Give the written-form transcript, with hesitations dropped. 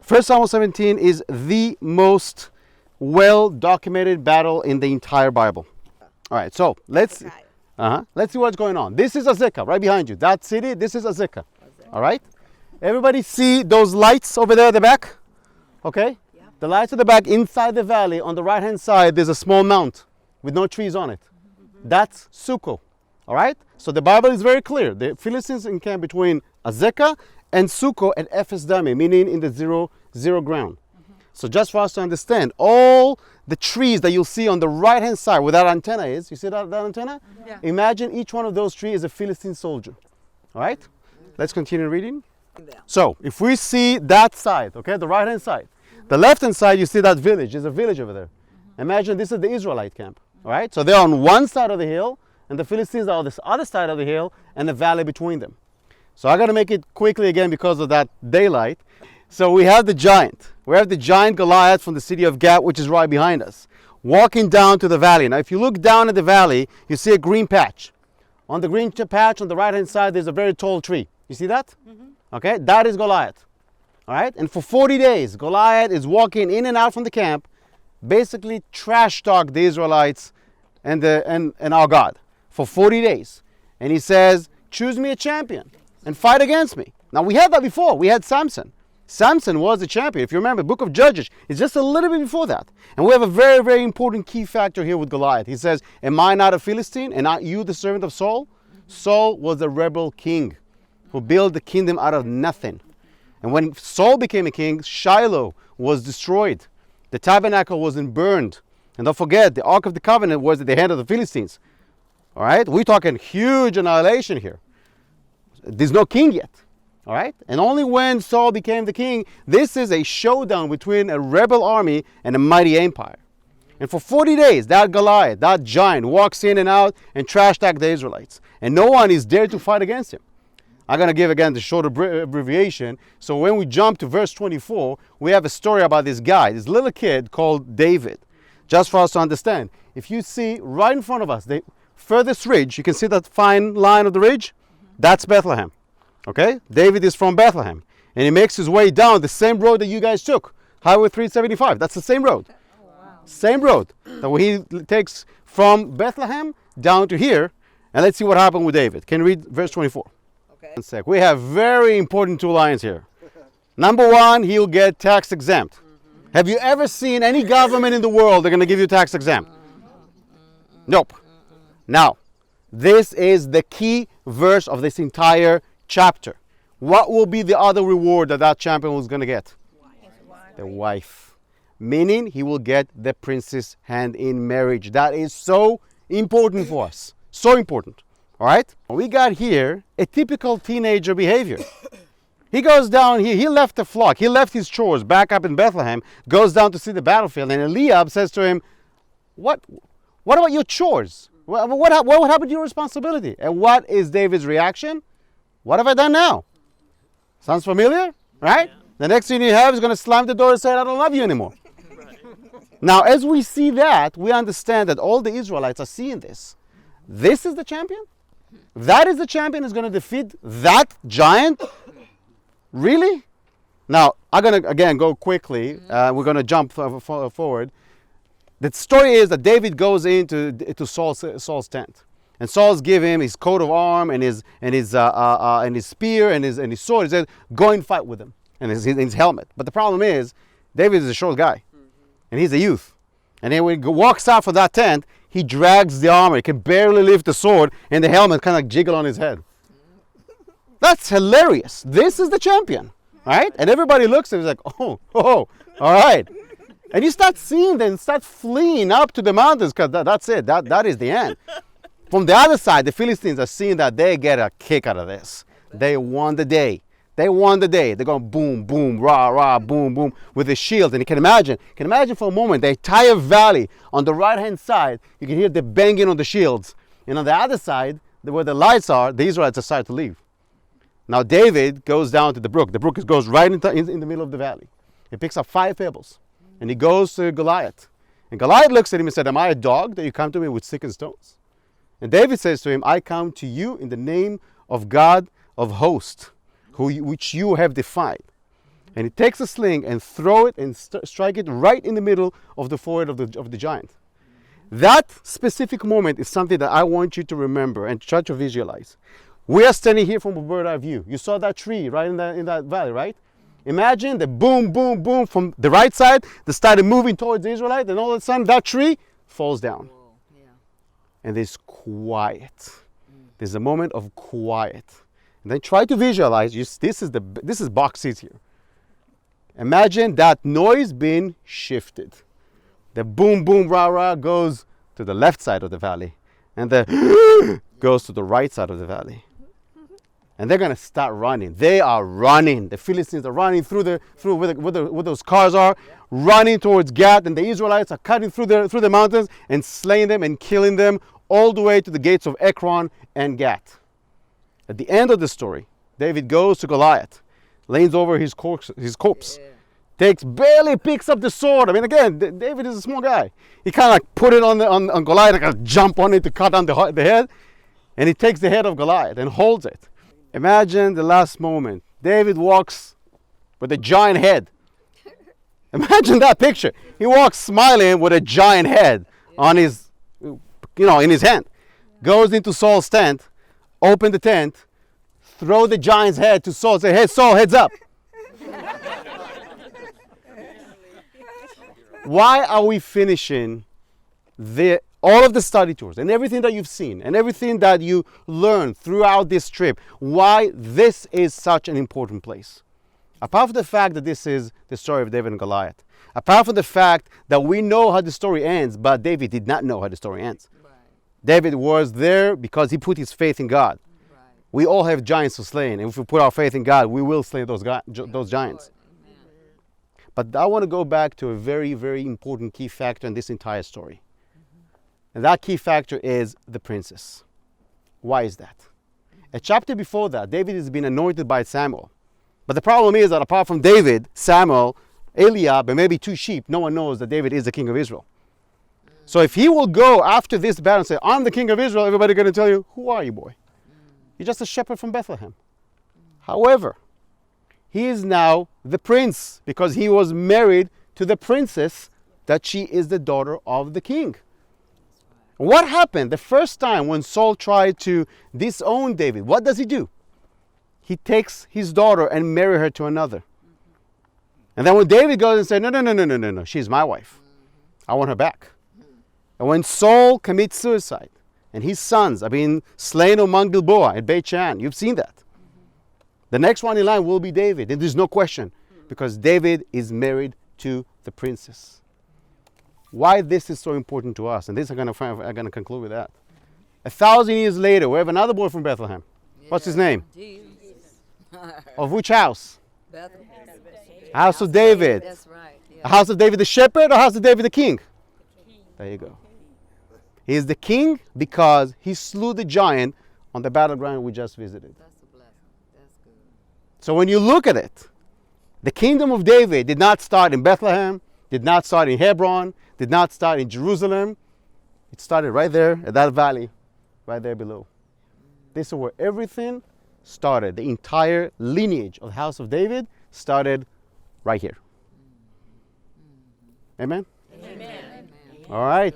First Samuel 17 is the most well-documented battle in the entire Bible. All right, so let's see what's going on. This is Azekah, right behind you. That city, this is Azekah. All right? Everybody see those lights over there at the back? Okay? Yeah. The lights at the back inside the valley, on the right-hand side, there's a small mount with no trees on it. That's Sukkot. All right? So the Bible is very clear. The Philistines encamp between Azekah and Sukkot at Ephes Dami, meaning in the zero ground. So just for us to understand, all the trees that you'll see on the right-hand side where that antenna is, you see that antenna? Yeah. Imagine each one of those trees is a Philistine soldier. All right? Let's continue reading. So, if we see that side, okay, the right-hand side, the left-hand side, you see that village. There's a village over there. Imagine this is the Israelite camp. All right? So they're on one side of the hill, and the Philistines are on this other side of the hill, and the valley between them. So I got to make it quickly again because of that daylight. So we have the giant. We have the giant Goliath from the city of Gath, which is right behind us, walking down to the valley. Now, if you look down at the valley, you see a green patch. On the green patch on the right-hand side, there's a very tall tree. You see that? Okay, that is Goliath. All right, and for 40 days, Goliath is walking in and out from the camp, basically trash talk the Israelites and our God for 40 days. And he says, choose me a champion and fight against me. Now, we had that before. We had Samson. Samson was the champion. If you remember, the book of Judges is just a little bit before that. And we have a very, very important key factor here with Goliath. He says, am I not a Philistine and not you the servant of Saul? Saul was a rebel king who built the kingdom out of nothing. And when Saul became a king, Shiloh was destroyed. The tabernacle wasn't burned. And don't forget, the Ark of the Covenant was at the hand of the Philistines. All right? We're talking huge annihilation here. There's no king yet. All right? And only when Saul became the king, this is a showdown between a rebel army and a mighty empire. And for 40 days, that Goliath, that giant, walks in and out and trash talks the Israelites. And no one is dared to fight against him. I'm going to give again the short abbreviation. So when we jump to verse 24, we have a story about this guy, this little kid called David. Just for us to understand, if you see right in front of us, the furthest ridge, you can see that fine line of the ridge? That's Bethlehem. Okay? David is from Bethlehem. And he makes his way down the same road that you guys took, Highway 375. That's the same road. Oh, wow. Same road that he takes from Bethlehem down to here. And let's see what happened with David. Can you read verse 24? Okay. 1 sec. We have very important two lines here. Number one, he'll get tax exempt. Have you ever seen any government in the world they're going to give you tax exempt? Nope. Now, this is the key verse of this entire chapter. What will be the other reward that champion was going to get? The wife. Meaning he will get the prince's hand in marriage. That is so important for us. So important. All right? We got here a typical teenager behavior. He goes down here. He left the flock. He left his chores back up in Bethlehem, goes down to see the battlefield. And Eliab says to him, What about your chores? What happened to your responsibility? And what is David's reaction? What have I done now? Sounds familiar? Right? Yeah. The next thing you have is going to slam the door and say, I don't love you anymore. Right. Now, as we see that, we understand that all the Israelites are seeing this. This is the champion? That is the champion who's going to defeat that giant? Really? Now, I'm going to, again, go quickly. We're going to jump forward. The story is that David goes into Saul's tent. And Saul's give him his coat of arms and his spear and his sword. He says, go and fight with him. And his helmet. But the problem is, David is a short guy. And he's a youth. And then when he walks out from that tent, he drags the armor. He can barely lift the sword. And the helmet kind of jiggle on his head. That's hilarious. This is the champion. Right? And everybody looks and is like, oh, all right. And you start seeing them start fleeing up to the mountains because that's it. That is the end. From the other side, the Philistines are seeing that they get a kick out of this. They won the day. They won the day. They're going boom, boom, rah, rah, boom, boom with the shields. And you can imagine for a moment, the entire valley on the right-hand side, you can hear the banging on the shields. And on the other side, where the lights are, the Israelites decide to leave. Now David goes down to the brook. The brook goes right in the middle of the valley. He picks up 5 pebbles and he goes to Goliath. And Goliath looks at him and said, am I a dog that you come to me with sticks and stones? And David says to him, I come to you in the name of God of hosts, which you have defied. And he takes a sling and throw it and strike it right in the middle of the forehead of the giant. That specific moment is something that I want you to remember and try to visualize. We are standing here from a bird's eye view. You saw that tree right in that valley, right? Imagine the boom, boom, boom from the right side. They started moving towards the Israelites, and all of a sudden that tree falls down. Yeah. And there's quiet. There's a moment of quiet. And then try to visualize. This is box seats here. Imagine that noise being shifted. The boom, boom, rah, rah goes to the left side of the valley. And the goes to the right side of the valley. And they're going to start running. They are running. The Philistines are running through where those cars are, running towards Gath. And the Israelites are cutting through the mountains and slaying them and killing them all the way to the gates of Ekron and Gath. At the end of the story, David goes to Goliath, leans over his corpse, barely picks up the sword. I mean, again, David is a small guy. He kind of like put it on Goliath, like jump on it to cut down the head. And he takes the head of Goliath and holds it. Imagine the last moment. David walks with a giant head. Imagine that picture. He walks smiling with a giant head on his, in his hand. Goes into Saul's tent, open the tent, throw the giant's head to Saul, say, hey, Saul, heads up. Why are we finishing all of the study tours and everything that you've seen and everything that you learned throughout this trip? Why this is such an important place? Apart from the fact that this is the story of David and Goliath, apart from the fact that we know how the story ends, but David did not know how the story ends. Right. David was there because he put his faith in God. Right. We all have giants to slay, and if we put our faith in God, we will slay those giants. But I want to go back to a very, very important key factor in this entire story. And that key factor is the princess. Why is that? A chapter before that, David has been anointed by Samuel. But the problem is that apart from David, Samuel, Eliab, and maybe 2 sheep, no one knows that David is the king of Israel. So if he will go after this battle and say, I'm the king of Israel, everybody's going to tell you, who are you, boy? You're just a shepherd from Bethlehem. However, he is now the prince because he was married to the princess that she is the daughter of the king. What happened the first time when Saul tried to disown David? What does he do? He takes his daughter and marries her to another. And then when David goes and says, no, she's my wife. I want her back. And when Saul commits suicide and his sons are being slain among Gilboa at Beit Shan, you've seen that. The next one in line will be David, and there's no question, because David is married to the princess. Why this is so important to us, and this I'm going to conclude with that. 1,000 years later, we have another boy from Bethlehem. Yeah. What's his name? Jesus. Of which house? Bethlehem. House of David. That's right. Yeah. House of David the shepherd, or house of David the king? There you go. He is the king because he slew the giant on the battleground we just visited. So when you look at it, the kingdom of David did not start in Bethlehem, did not start in Hebron, did not start in Jerusalem. It started right there at that valley, right there below. This is where everything started. The entire lineage of the house of David started right here. Amen? Amen. All right.